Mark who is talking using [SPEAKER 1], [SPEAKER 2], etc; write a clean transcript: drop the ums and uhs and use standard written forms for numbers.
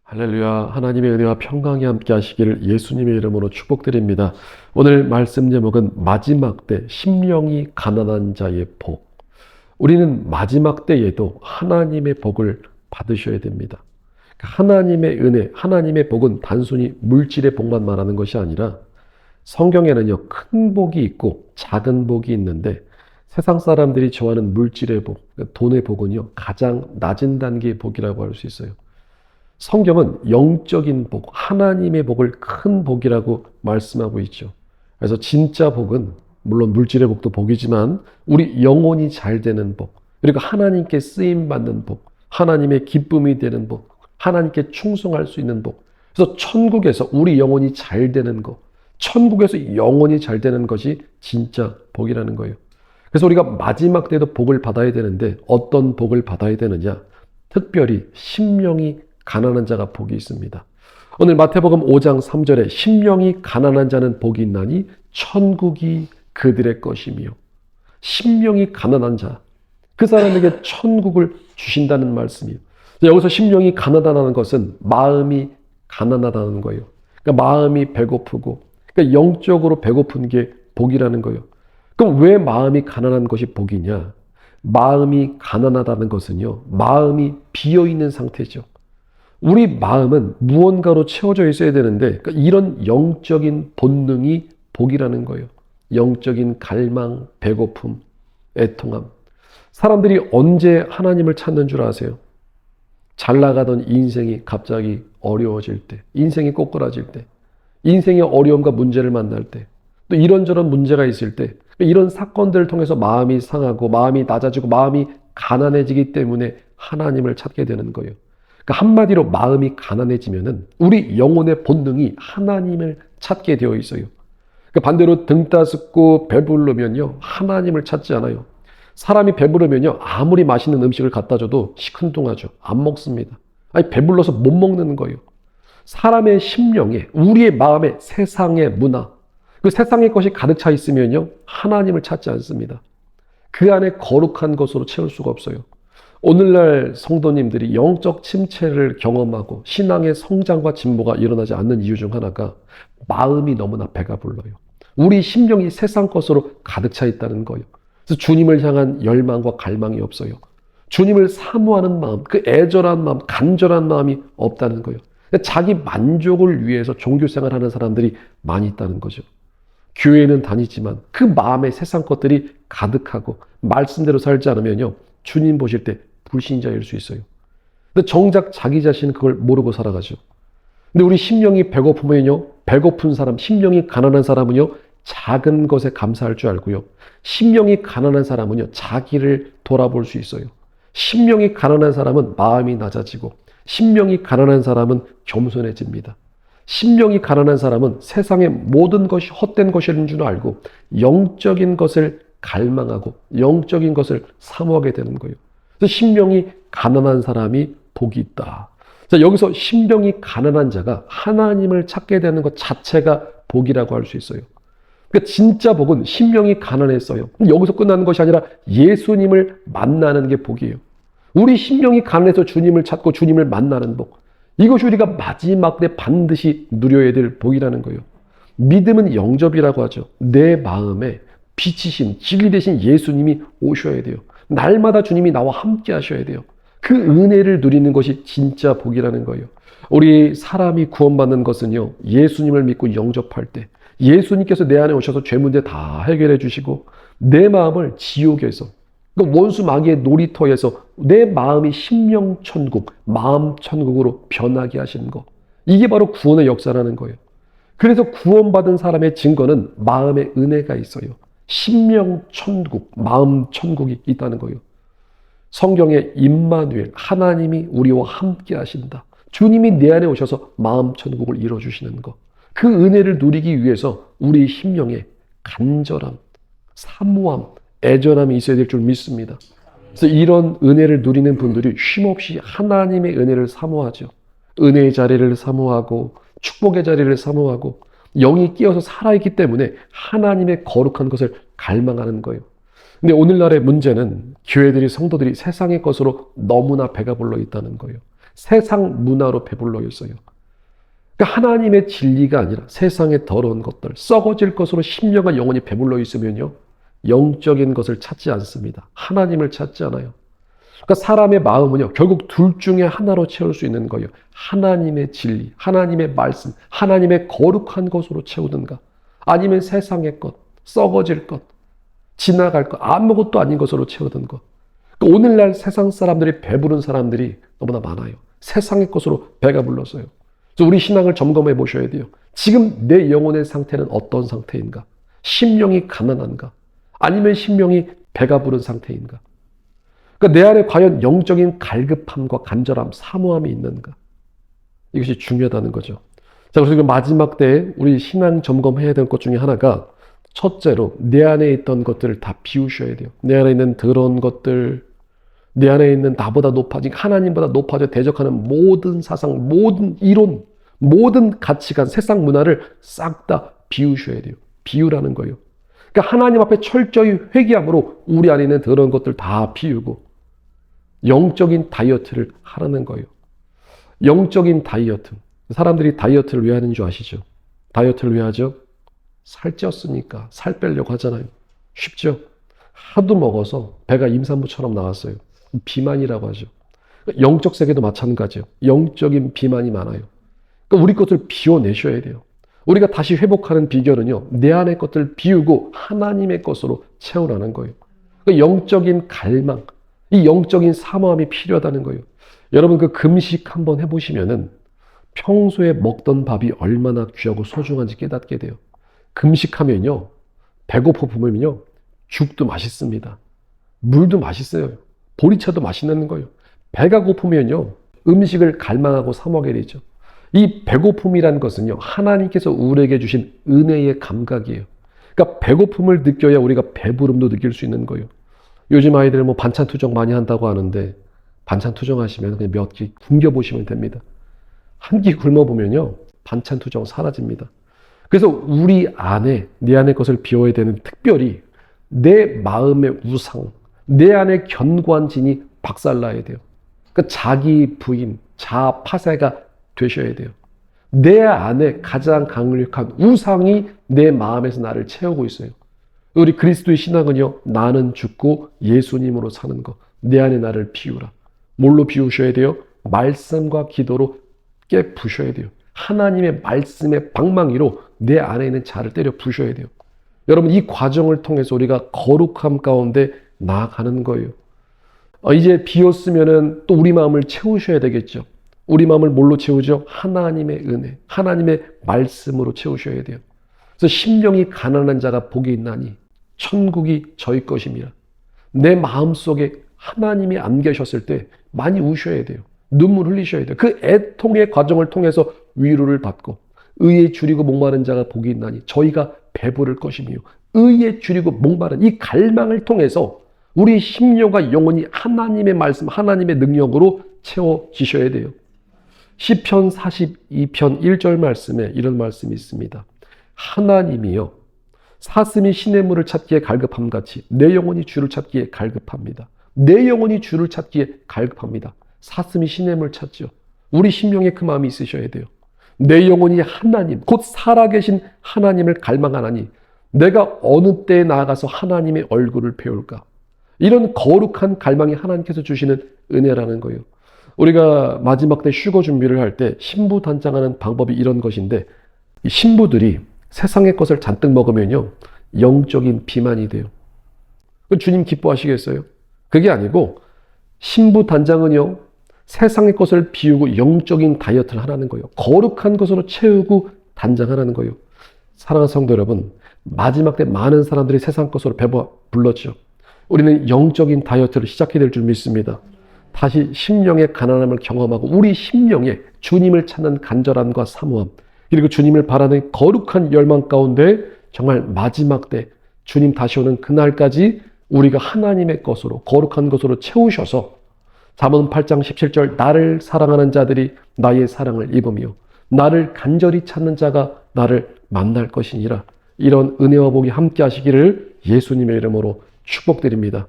[SPEAKER 1] 할렐루야. 하나님의 은혜와 평강이 함께 하시기를 예수님의 이름으로 축복드립니다. 오늘 말씀 제목은 마지막 때 심령이 가난한 자의 복. 우리는 마지막 때에도 하나님의 복을 받으셔야 됩니다. 하나님의 은혜, 하나님의 복은 단순히 물질의 복만 말하는 것이 아니라 성경에는요, 큰 복이 있고 작은 복이 있는데 세상 사람들이 좋아하는 물질의 복, 돈의 복은요, 가장 낮은 단계의 복이라고 할 수 있어요. 성경은 영적인 복, 하나님의 복을 큰 복이라고 말씀하고 있죠. 그래서 진짜 복은 물론 물질의 복도 복이지만 우리 영혼이 잘 되는 복, 그리고 하나님께 쓰임 받는 복, 하나님의 기쁨이 되는 복, 하나님께 충성할 수 있는 복. 그래서 천국에서 우리 영혼이 잘 되는 것, 천국에서 영혼이 잘 되는 것이 진짜 복이라는 거예요. 그래서 우리가 마지막 때도 복을 받아야 되는데 어떤 복을 받아야 되느냐? 특별히 심령이 가난한 자가 복이 있습니다. 오늘 마태복음 5장 3절에 심령이 가난한 자는 복이 있나니 천국이 그들의 것이며, 심령이 가난한 자, 그 사람에게 천국을 주신다는 말씀이에요. 여기서 심령이 가난하다는 것은 마음이 가난하다는 거예요. 그러니까 마음이 배고프고, 그러니까 영적으로 배고픈 게 복이라는 거예요. 그럼 왜 마음이 가난한 것이 복이냐? 마음이 가난하다는 것은요, 마음이 비어있는 상태죠. 우리 마음은 무언가로 채워져 있어야 되는데, 그러니까 이런 영적인 본능이 복이라는 거예요. 영적인 갈망, 배고픔, 애통함. 사람들이 언제 하나님을 찾는 줄 아세요? 잘 나가던 인생이 갑자기 어려워질 때, 인생이 꼬꾸라질 때, 인생의 어려움과 문제를 만날 때, 또 이런저런 문제가 있을 때, 이런 사건들을 통해서 마음이 상하고 마음이 낮아지고 마음이 가난해지기 때문에 하나님을 찾게 되는 거예요. 그러니까 한마디로 마음이 가난해지면은 우리 영혼의 본능이 하나님을 찾게 되어 있어요. 그러니까 반대로 등 따숩고 배부르면요, 하나님을 찾지 않아요. 사람이 배부르면요, 아무리 맛있는 음식을 갖다 줘도 시큰둥하죠. 안 먹습니다. 아니, 배불러서 못 먹는 거예요. 사람의 심령에, 우리의 마음에 세상의 문화, 그 세상의 것이 가득 차 있으면요, 하나님을 찾지 않습니다. 그 안에 거룩한 것으로 채울 수가 없어요. 오늘날 성도님들이 영적 침체를 경험하고 신앙의 성장과 진보가 일어나지 않는 이유 중 하나가 마음이 너무나 배가 불러요. 우리 심령이 세상 것으로 가득 차 있다는 거예요. 그래서 주님을 향한 열망과 갈망이 없어요. 주님을 사모하는 마음, 그 애절한 마음, 간절한 마음이 없다는 거예요. 자기 만족을 위해서 종교생활하는 사람들이 많이 있다는 거죠. 교회는 다니지만 그 마음에 세상 것들이 가득하고 말씀대로 살지 않으면요, 주님 보실 때 불신자일 수 있어요. 근데 정작 자기 자신은 그걸 모르고 살아가죠. 근데 우리 심령이 배고프면요, 배고픈 사람, 심령이 가난한 사람은요, 작은 것에 감사할 줄 알고요. 심령이 가난한 사람은요, 자기를 돌아볼 수 있어요. 심령이 가난한 사람은 마음이 낮아지고, 심령이 가난한 사람은 겸손해집니다. 심령이 가난한 사람은 세상의 모든 것이 헛된 것인 줄 알고 영적인 것을 갈망하고 영적인 것을 사모하게 되는 거예요. 그래서 심령이 가난한 사람이 복이 있다. 자, 여기서 심령이 가난한 자가 하나님을 찾게 되는 것 자체가 복이라고 할 수 있어요. 그러니까 진짜 복은 심령이 가난했어요. 여기서 끝나는 것이 아니라 예수님을 만나는 게 복이에요. 우리 심령이 가난해서 주님을 찾고 주님을 만나는 복. 이것이 우리가 마지막 때 반드시 누려야 될 복이라는 거예요. 믿음은 영접이라고 하죠. 내 마음에 빛이신 진리 되신 예수님이 오셔야 돼요. 날마다 주님이 나와 함께 하셔야 돼요. 그 은혜를 누리는 것이 진짜 복이라는 거예요. 우리 사람이 구원받는 것은요, 예수님을 믿고 영접할 때 예수님께서 내 안에 오셔서 죄 문제 다 해결해 주시고 내 마음을 지옥에서, 원수 마귀의 놀이터에서 내 마음이 심령 천국, 마음 천국으로 변하게 하시는 것. 이게 바로 구원의 역사라는 거예요. 그래서 구원받은 사람의 증거는 마음의 은혜가 있어요. 심령 천국, 마음 천국이 있다는 거예요. 성경에 임마누엘, 하나님이 우리와 함께 하신다. 주님이 내 안에 오셔서 마음 천국을 이뤄주시는 것. 그 은혜를 누리기 위해서 우리 심령에 간절함, 사모함, 애절함이 있어야 될 줄 믿습니다. 그래서 이런 은혜를 누리는 분들이 쉼없이 하나님의 은혜를 사모하죠. 은혜의 자리를 사모하고 축복의 자리를 사모하고 영이 끼어서 살아있기 때문에 하나님의 거룩한 것을 갈망하는 거예요. 근데 오늘날의 문제는 교회들이, 성도들이 세상의 것으로 너무나 배가 불러 있다는 거예요. 세상 문화로 배불러 있어요. 그러니까 하나님의 진리가 아니라 세상의 더러운 것들, 썩어질 것으로 심령과 영혼이 배불러 있으면요, 영적인 것을 찾지 않습니다. 하나님을 찾지 않아요. 그러니까 사람의 마음은요, 결국 둘 중에 하나로 채울 수 있는 거예요. 하나님의 진리, 하나님의 말씀, 하나님의 거룩한 것으로 채우든가, 아니면 세상의 것, 썩어질 것, 지나갈 것, 아무것도 아닌 것으로 채우던 것. 그러니까 오늘날 세상 사람들이 배부른 사람들이 너무나 많아요. 세상의 것으로 배가 불렀어요. 그래서 우리 신앙을 점검해 보셔야 돼요. 지금 내 영혼의 상태는 어떤 상태인가? 심령이 가난한가? 아니면 심령이 배가 부른 상태인가? 그러니까 내 안에 과연 영적인 갈급함과 간절함, 사모함이 있는가? 이것이 중요하다는 거죠. 자, 그래서 마지막 때에 우리 신앙 점검해야 될 것 중에 하나가, 첫째로 내 안에 있던 것들을 다 비우셔야 돼요. 내 안에 있는 더러운 것들, 내 안에 있는 나보다 높아진, 하나님보다 높아져 대적하는 모든 사상, 모든 이론, 모든 가치관, 세상 문화를 싹 다 비우셔야 돼요. 비우라는 거예요. 그러니까 하나님 앞에 철저히 회개함으로 우리 안에 있는 더러운 것들 다 비우고 영적인 다이어트를 하라는 거예요. 영적인 다이어트. 사람들이 다이어트를 왜 하는 줄 아시죠? 다이어트를 왜 하죠? 살찌었으니까 살 빼려고 하잖아요. 쉽죠? 하도 먹어서 배가 임산부처럼 나왔어요. 비만이라고 하죠. 영적 세계도 마찬가지예요. 영적인 비만이 많아요. 그러니까 우리 것을 비워내셔야 돼요. 우리가 다시 회복하는 비결은요, 내 안의 것들을 비우고 하나님의 것으로 채우라는 거예요. 그러니까 영적인 갈망, 이 영적인 사모함이 필요하다는 거예요. 여러분, 그 금식 한번 해보시면은 평소에 먹던 밥이 얼마나 귀하고 소중한지 깨닫게 돼요. 금식하면요, 배고프면요, 죽도 맛있습니다. 물도 맛있어요. 보리차도 맛있는 거예요. 배가 고프면요, 음식을 갈망하고 사모하게 되죠. 이 배고픔이라는 것은요, 하나님께서 우리에게 주신 은혜의 감각이에요. 그러니까 배고픔을 느껴야 우리가 배부름도 느낄 수 있는 거예요. 요즘 아이들 뭐 반찬 투정 많이 한다고 하는데, 반찬 투정하시면 그냥 몇 끼 굶겨보시면 됩니다. 한 끼 굶어보면요, 반찬 투정 사라집니다. 그래서 우리 안에, 내 안의 것을 비워야 되는, 특별히 내 마음의 우상, 내 안에 견고한 진이 박살나야 돼요. 그러니까 자기 부인, 자아 파쇄가 되셔야 돼요. 내 안에 가장 강력한 우상이 내 마음에서 나를 채우고 있어요. 우리 그리스도의 신앙은요, 나는 죽고 예수님으로 사는 것, 내 안에 나를 비우라. 뭘로 비우셔야 돼요? 말씀과 기도로 깨부셔야 돼요. 하나님의 말씀의 방망이로 내 안에 있는 자를 때려 부셔야 돼요. 여러분, 이 과정을 통해서 우리가 거룩함 가운데 나아가는 거예요. 이제 비었으면은 또 우리 마음을 채우셔야 되겠죠. 우리 마음을 뭘로 채우죠? 하나님의 은혜, 하나님의 말씀으로 채우셔야 돼요. 그래서 심령이 가난한 자가 복이 있나니 천국이 저희 것입니다. 내 마음속에 하나님이 안 계셨을 때 많이 우셔야 돼요. 눈물 흘리셔야 돼요. 그 애통의 과정을 통해서 위로를 받고, 의에 줄이고 목마른 자가 복이 있나니 저희가 배부를 것이며, 의에 줄이고 목마른 이 갈망을 통해서 우리 심령과 영혼이 하나님의 말씀, 하나님의 능력으로 채워지셔야 돼요. 시편 42편 1절 말씀에 이런 말씀이 있습니다. 하나님이여, 사슴이 시냇물을 찾기에 갈급함같이 내 영혼이 주를 찾기에 갈급합니다. 내 영혼이 주를 찾기에 갈급합니다. 사슴이 시냇물 찾죠. 우리 심령에 그 마음이 있으셔야 돼요. 내 영혼이 하나님, 곧 살아계신 하나님을 갈망하나니 내가 어느 때에 나아가서 하나님의 얼굴을 배울까? 이런 거룩한 갈망이 하나님께서 주시는 은혜라는 거예요. 우리가 마지막 때 휴거 준비를 할 때 신부 단장하는 방법이 이런 것인데, 이 신부들이 세상의 것을 잔뜩 먹으면요, 영적인 비만이 돼요. 주님 기뻐하시겠어요? 그게 아니고, 신부 단장은요, 세상의 것을 비우고 영적인 다이어트를 하라는 거예요. 거룩한 것으로 채우고 단장하라는 거예요. 사랑하는 성도 여러분, 마지막 때 많은 사람들이 세상 것으로 배불렀죠. 우리는 영적인 다이어트를 시작해야 될 줄 믿습니다. 다시 심령의 가난함을 경험하고 우리 심령에 주님을 찾는 간절함과 사모함, 그리고 주님을 바라는 거룩한 열망 가운데 정말 마지막 때 주님 다시 오는 그날까지 우리가 하나님의 것으로, 거룩한 것으로 채우셔서 잠언 8장 17절 나를 사랑하는 자들이 나의 사랑을 입으며 나를 간절히 찾는 자가 나를 만날 것이니라. 이런 은혜와 복이 함께 하시기를 예수님의 이름으로 축복드립니다.